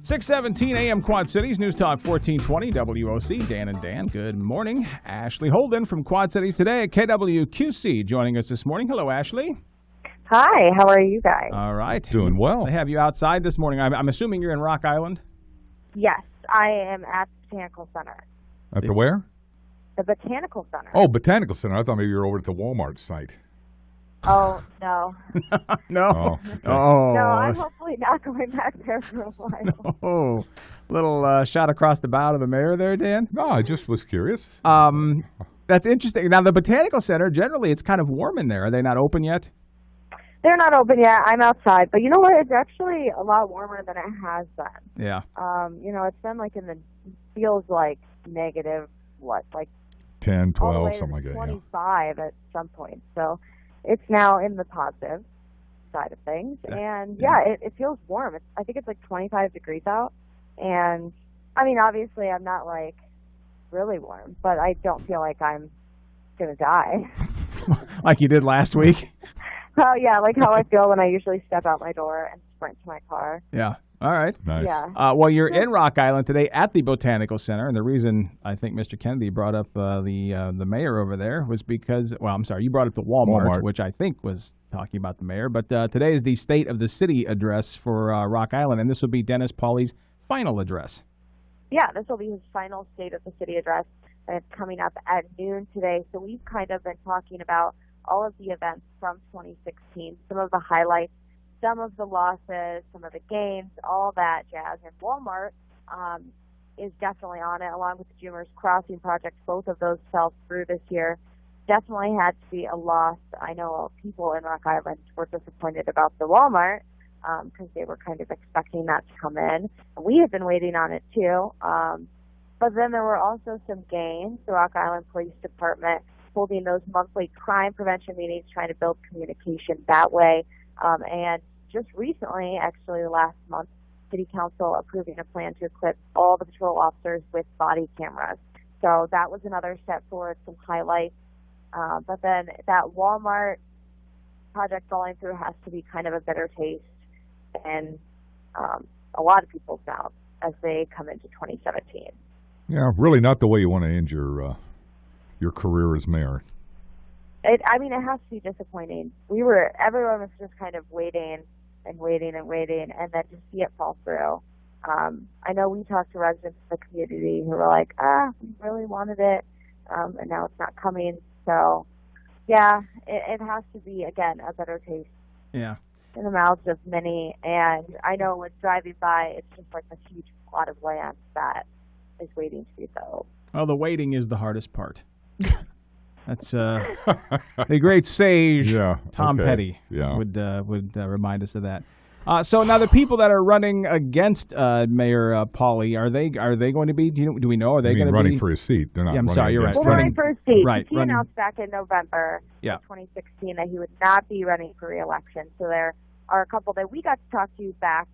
6:17 a.m. Quad Cities, News Talk 1420 WOC. Dan and Dan, good morning. Ashley Holden from Quad Cities Today at KWQC joining us this morning. Hello, Ashley. Hi, how are you guys? All right. Doing well. I have you outside this morning. I'm assuming you're in Rock Island? Yes, I am at the Botanical Center. At the where? The Botanical Center. Oh, Botanical Center. I thought maybe you were over at the Walmart site. Oh, no. No. Oh, okay. No, I'm hopefully not going back there for a while. Oh, little shot across the bow to the mayor there, Dan. No, I just was curious. That's interesting. Now, the Botanical Center, generally, it's kind of warm in there. Are they not open yet? They're not open yet. I'm outside. But you know what? It's actually a lot warmer than it has been. Yeah. It's been like feels like negative, like 10, all the 12, way something to like that. 25 at some point. So it's now in the positive side of things. And it feels warm. I think it's like 25 degrees out. And I mean, obviously I'm not like really warm, but I don't feel like I'm going to die. Like you did last week? Oh, yeah, like how I feel when I usually step out my door and sprint to my car. Yeah. All right. Nice. Yeah. Well, you're in Rock Island today at the Botanical Center, and the reason I think Mr. Kennedy brought up the mayor over there was because, well, I'm sorry, you brought up the Walmart, which I think was talking about the mayor, but today is the State of the City address for Rock Island, and this will be Dennis Pauley's final address. Yeah, this will be his final State of the City address, and it's coming up at noon today. So we've kind of been talking about all of the events from 2016, some of the highlights, some of the losses, some of the gains, all that jazz. And Walmart is definitely on it, along with the Jumers Crossing project. Both of those fell through this year. Definitely had to be a loss. I know people in Rock Island were disappointed about the Walmart because they were kind of expecting that to come in. And we have been waiting on it too. But then there were also some gains. The Rock Island Police Department holding those monthly crime prevention meetings, trying to build communication that way. And just recently, actually last month, City Council approving a plan to equip all the patrol officers with body cameras. So that was another step forward, some highlights. But then that Walmart project falling through has to be kind of a bitter taste in a lot of people's mouths as they come into 2017. Yeah, really not the way you want to end your career as mayor. It has to be disappointing. Everyone was just kind of waiting, and then to see it fall through. I know we talked to residents of the community who were like, we really wanted it, and now it's not coming. So, yeah, it has to be, again, a better taste. Yeah. In the mouths of many. And I know when driving by, it's just like a huge plot of land that is waiting to be filled. Well, the waiting is the hardest part. That's the great sage Tom Petty would remind us of that. So now the people that are running against Mayor Pauley, are they going to be? Do we know? Are they going to be running for his seat? They're not. I'm sorry, you're right. Running for his seat. Right. He announced back in November of 2016 that he would not be running for re-election. So there are a couple that we got to talk to back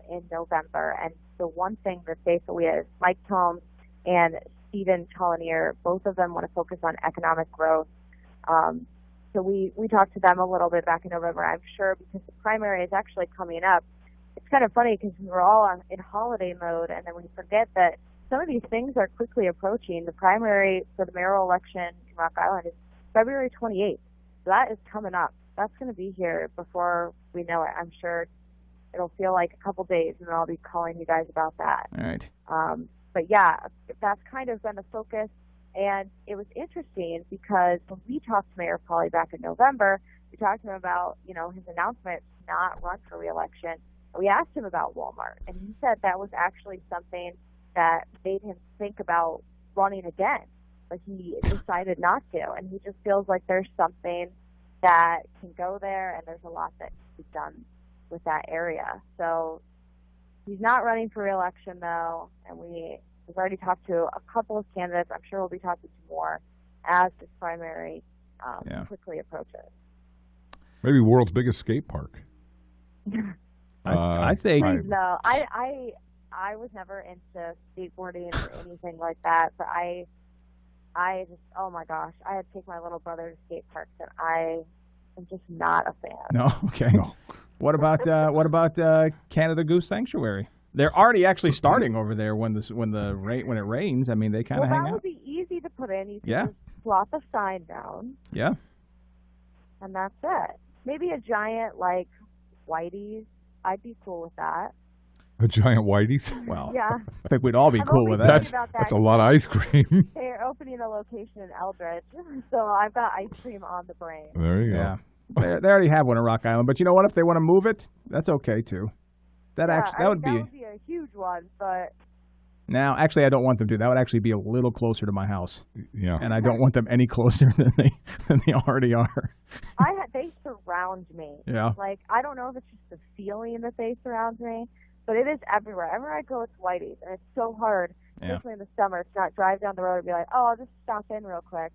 in November, and the one thing that basically is Mike Tomes and Stephen Tollier, both of them want to focus on economic growth. So we talked to them a little bit back in November, I'm sure, because the primary is actually coming up. It's kind of funny because we're all in holiday mode, and then we forget that some of these things are quickly approaching. The primary for the mayoral election in Rock Island is February 28th. So that is coming up. That's going to be here before we know it. I'm sure it'll feel like a couple days, and I'll be calling you guys about that. All right. But yeah, that's kind of been the focus. And it was interesting because when we talked to Mayor Pauley back in November, we talked to him about, his announcement to not run for re-election. We asked him about Walmart, and he said that was actually something that made him think about running again. But he decided not to, and he just feels like there's something that can go there, and there's a lot that can be done with that area. So he's not running for re-election, though, and we've already talked to a couple of candidates. I'm sure we'll be talking to more as this primary quickly approaches. Maybe world's biggest skate park. I say no. I was never into skateboarding or anything like that, but I just, oh my gosh, I had to take my little brother to skate parks, and I am just not a fan. No, okay. No. What about Canada Goose Sanctuary? They're already actually starting over there when it rains. I mean, they kind of hang out. That would be easy to put in. You can Yeah. just plop a sign down. Yeah. And that's it. Maybe a giant, like, Whitey's. I'd be cool with that. A giant Whitey's? Well, Yeah. I think we'd all be cool with that. That's a lot of ice cream. They're opening a location in Eldridge, so I've got ice cream on the brain. There you go. Yeah. They already have one in Rock Island, but you know what? If they want to move it, that's okay too. That would be a huge one, but now actually I don't want them to. That would actually be a little closer to my house. Yeah. And I don't want them any closer than they already are. they surround me. Yeah. Like, I don't know if it's just the feeling that they surround me, but it is everywhere. Everywhere I go, it's Whitey's, and it's so hard, especially in the summer, to not drive down the road and be like, oh, I'll just stop in real quick,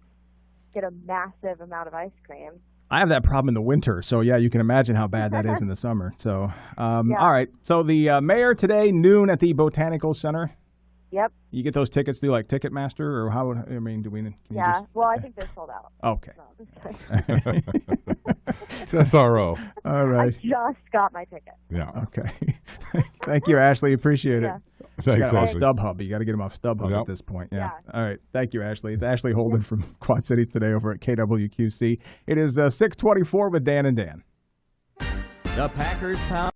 get a massive amount of ice cream. I have that problem in the winter, so yeah, you can imagine how bad that is in the summer. So, all right. So the mayor today, noon at the Botanical Center. Yep. You get those tickets through like Ticketmaster, or how? Do we? Yeah. Well, I think they're sold out. Okay. No, just kidding. It's SRO. All right. I just got my ticket. Yeah. Okay. Thank you, Ashley. Appreciate it. Thanks, off Ashley. StubHub. You got to get them off StubHub at this point. Yeah. All right. Thank you, Ashley. It's Ashley Holden from Quad Cities Today over at KWQC. It is 6:24 with Dan and Dan. The Packers pound.